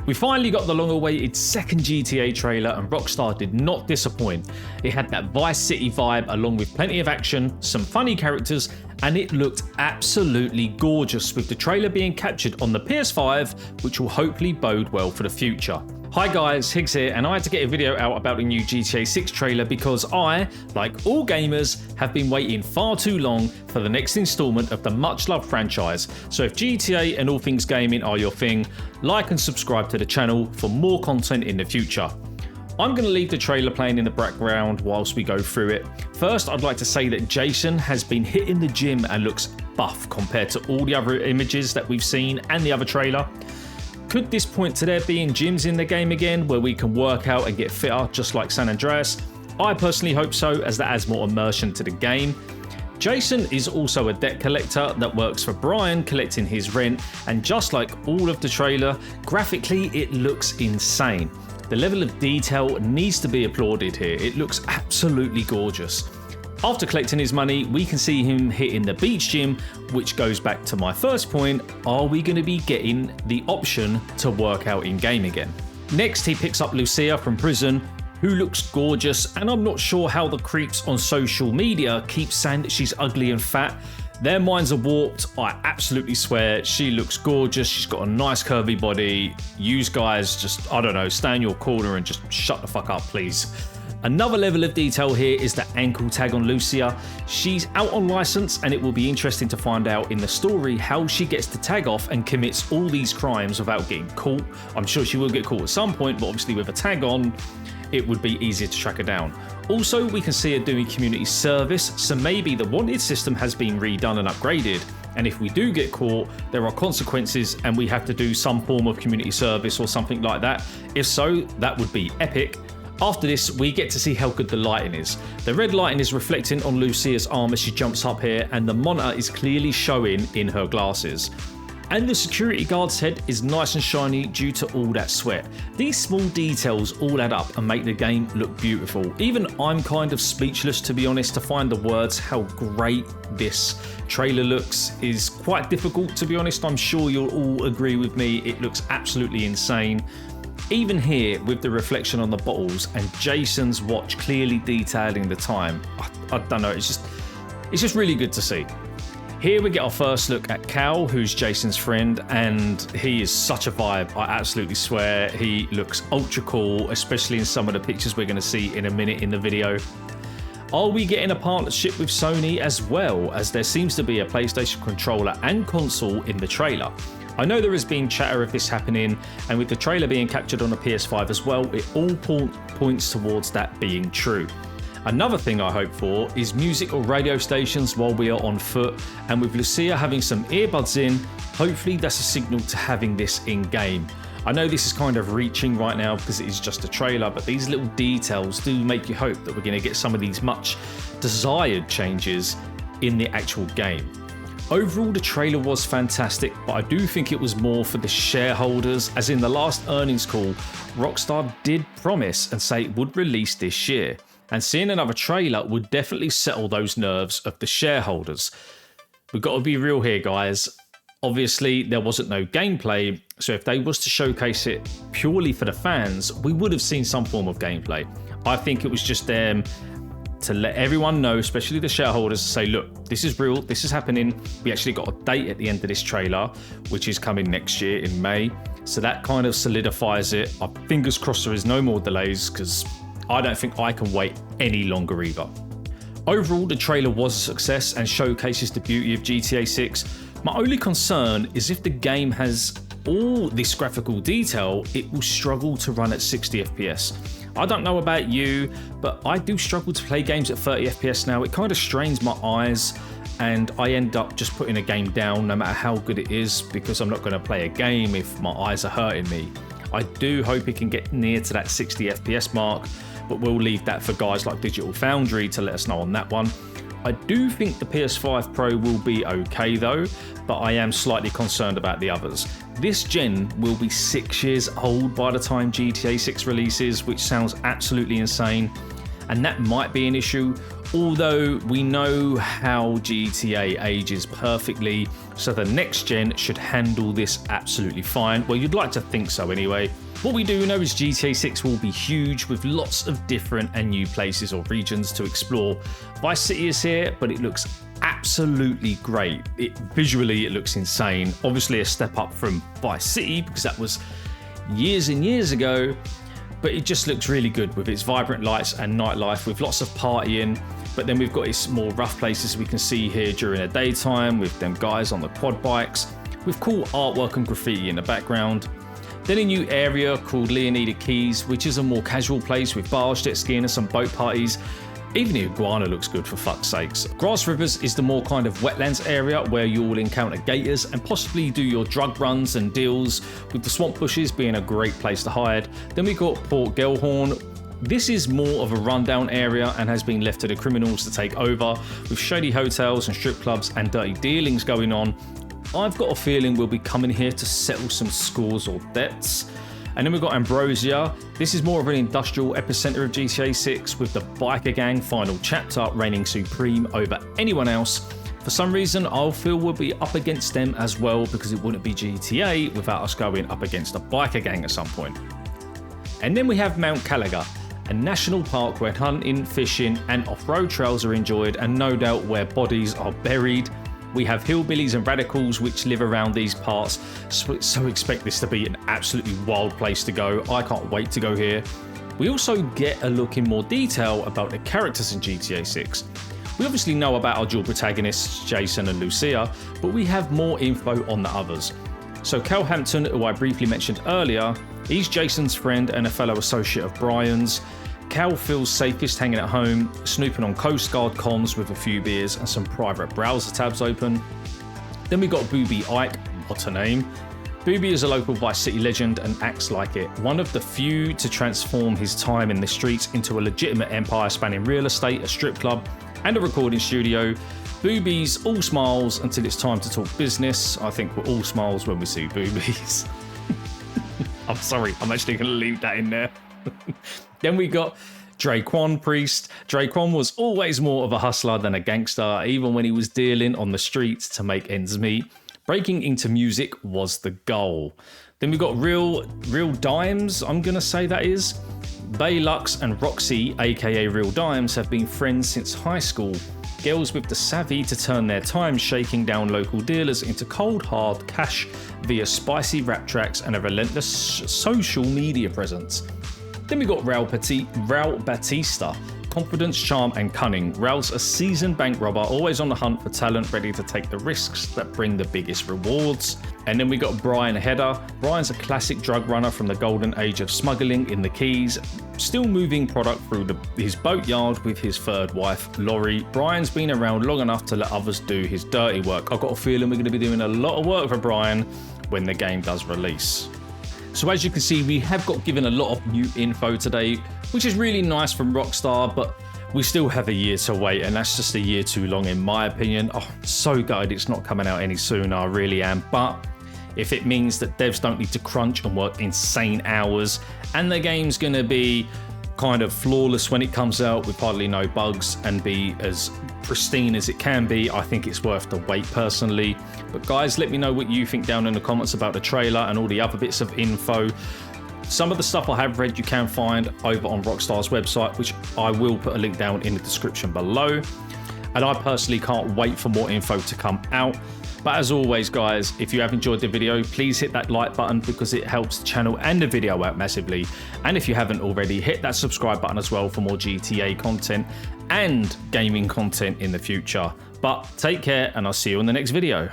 We finally got the long-awaited second GTA trailer, and Rockstar did not disappoint. It had that Vice City vibe along with plenty of action, some funny characters, and it looked absolutely gorgeous, with the trailer being captured on the PS5, which will hopefully bode well for the future. Hi guys, Higgs here, and I had to get a video out about the new GTA 6 trailer because I, like all gamers, have been waiting far too long for the next installment of the much-loved franchise. So if GTA and all things gaming are your thing, like and subscribe to the channel for more content in the future. I'm going to leave the trailer playing in the background whilst we go through it. First, I'd like to say that Jason has been hitting the gym and looks buff compared to all the other images that we've seen and the other trailer. Could this point to there being gyms in the game again where we can work out and get fitter just like San Andreas? I personally hope so, as that adds more immersion to the game. Jason is also a debt collector that works for Brian collecting his rent, and just like all of the trailer, graphically it looks insane. The level of detail needs to be applauded here. It looks absolutely gorgeous. After collecting his money, we can see him hitting the beach gym, which goes back to my first point: are we going to be getting the option to work out in game again? Next, he picks up Lucia from prison, who looks gorgeous, and I'm not sure how the creeps on social media keep saying that she's ugly and fat. Their minds are warped. I absolutely swear she looks gorgeous. She's got a nice curvy body. You guys just, I don't know, stay in your corner and just shut the fuck up, please. Another level of detail here is the ankle tag on Lucia. She's out on license, and it will be interesting to find out in the story how she gets the tag off and commits all these crimes without getting caught. I'm sure she will get caught at some point, but obviously with a tag on, it would be easier to track her down. Also, we can see her doing community service, so maybe the wanted system has been redone and upgraded. And if we do get caught, there are consequences and we have to do some form of community service or something like that. If so, that would be epic. After this, we get to see how good the lighting is. The red lighting is reflecting on Lucia's arm as she jumps up here, and the monitor is clearly showing in her glasses. And the security guard's head is nice and shiny due to all that sweat. These small details all add up and make the game look beautiful. Even I'm kind of speechless, to be honest, to find the words how great this trailer looks. Is quite difficult, to be honest. I'm sure you'll all agree with me. It looks absolutely insane. Even here, with the reflection on the bottles and Jason's watch clearly detailing the time, I don't know, it's just really good to see. Here we get our first look at Cal, who's Jason's friend, and he is such a vibe. I absolutely swear he looks ultra cool, especially in some of the pictures we're going to see in a minute in the video. Are we getting a partnership with Sony as well, as there seems to be a PlayStation controller and console in the trailer? I know there has been chatter of this happening, and with the trailer being captured on the PS5 as well, it all points towards that being true. Another thing I hope for is music or radio stations while we are on foot, and with Lucia having some earbuds in, hopefully that's a signal to having this in game. I know this is kind of reaching right now because it is just a trailer, but these little details do make you hope that we're going to get some of these much desired changes in the actual game. Overall, the trailer was fantastic, but I do think it was more for the shareholders, as in the last earnings call, Rockstar did promise and say it would release this year. And seeing another trailer would definitely settle those nerves of the shareholders. We've got to be real here, guys. Obviously, there wasn't no gameplay, so if they was to showcase it purely for the fans, we would have seen some form of gameplay. I think it was just them to let everyone know, especially the shareholders, to say, look, this is real, this is happening. We actually got a date at the end of this trailer, which is coming next year in May. So that kind of solidifies it. Fingers crossed there is no more delays, because I don't think I can wait any longer either. Overall, the trailer was a success and showcases the beauty of GTA 6. My only concern is if the game has all this graphical detail, it will struggle to run at 60 FPS. I don't know about you, but I do struggle to play games at 30 FPS now. It kind of strains my eyes, and I end up just putting a game down no matter how good it is, because I'm not going to play a game if my eyes are hurting me. I do hope it can get near to that 60 FPS mark, but we'll leave that for guys like Digital Foundry to let us know on that one. I do think the PS5 Pro will be okay though, but I am slightly concerned about the others. This gen will be 6 years old by the time GTA 6 releases, which sounds absolutely insane. and that might be an issue, although we know how GTA ages perfectly, so the next gen should handle this absolutely fine. Well, you'd like to think so anyway. What we do know is GTA 6 will be huge with lots of different and new places or regions to explore. Vice City is here, but it looks absolutely great. Visually, it looks insane. Obviously a step up from Vice City because that was years and years ago, but it just looks really good with its vibrant lights and nightlife with lots of partying. But then we've got its more rough places we can see here during the daytime with them guys on the quad bikes with cool artwork and graffiti in the background. Then a new area called Leonida Keys, which is a more casual place with bars, jet skiing and some boat parties. Even the iguana looks good, for fuck's sakes. Grass Rivers is the more kind of wetlands area where you will encounter gators and possibly do your drug runs and deals, with the swamp bushes being a great place to hide. Then we got Port Gellhorn. This is more of a rundown area and has been left to the criminals to take over, with shady hotels and strip clubs and dirty dealings going on. I've got a feeling we'll be coming here to settle some scores or debts. And then we've got Ambrosia. This is more of an industrial epicenter of GTA 6 with the biker gang final chapter reigning supreme over anyone else. For some reason, I'll feel we'll be up against them as well because it wouldn't be GTA without us going up against a biker gang at some point. And then we have Mount Calaga, a national park where hunting, fishing and off-road trails are enjoyed and no doubt where bodies are buried. We have hillbillies and radicals which live around these parts, so expect this to be an absolutely wild place to go. I can't wait to go here. We also get a look in more detail about the characters in GTA 6. We obviously know about our dual protagonists, Jason and Lucia, but we have more info on the others. So Cal Hampton, who I briefly mentioned earlier, he's Jason's friend and a fellow associate of Brian's. Cal feels safest hanging at home, snooping on Coast Guard comms with a few beers and some private browser tabs open. Then we got Booby Ike, what a name. Booby is a local Vice City legend and acts like it, one of the few to transform his time in the streets into a legitimate empire spanning real estate, a strip club and a recording studio. Booby's all smiles until it's time to talk business. I think we're all smiles when we see boobies. I'm sorry, I'm actually going to leave that in there. Then we got Draquan Priest. Draquan was always more of a hustler than a gangster, even when he was dealing on the streets to make ends meet. Breaking into music was the goal. Then we got Real Dimes, I'm going to say that is. Baylux and Roxy, aka Real Dimes, have been friends since high school. Girls with the savvy to turn their time shaking down local dealers into cold hard cash via spicy rap tracks and a relentless social media presence. Then we got Raul Batista. Confidence, charm and cunning. Raul's a seasoned bank robber, always on the hunt for talent, ready to take the risks that bring the biggest rewards. And then we got Brian Hedder. Brian's a classic drug runner from the golden age of smuggling in the Keys, still moving product through his boatyard with his third wife, Laurie. Brian's been around long enough to let others do his dirty work. I've got a feeling we're going to be doing a lot of work for Brian when the game does release. So as you can see, we have got given a lot of new info today, which is really nice from Rockstar, but we still have a year to wait, and that's just a year too long in my opinion. Oh, so gutted it's not coming out any sooner, I really am. But if it means that devs don't need to crunch and work insane hours, and the game's gonna be kind of flawless when it comes out with hardly no bugs and be as pristine as it can be, I think it's worth the wait personally. But guys, let me know what you think down in the comments about the trailer and all the other bits of info. Some of the stuff I have read you can find over on Rockstar's website, which I will put a link down in the description below. And I personally can't wait for more info to come out. But as always guys, if you have enjoyed the video, please hit that like button because it helps the channel and the video out massively. And if you haven't already, hit that subscribe button as well for more GTA content and gaming content in the future. But take care and I'll see you in the next video.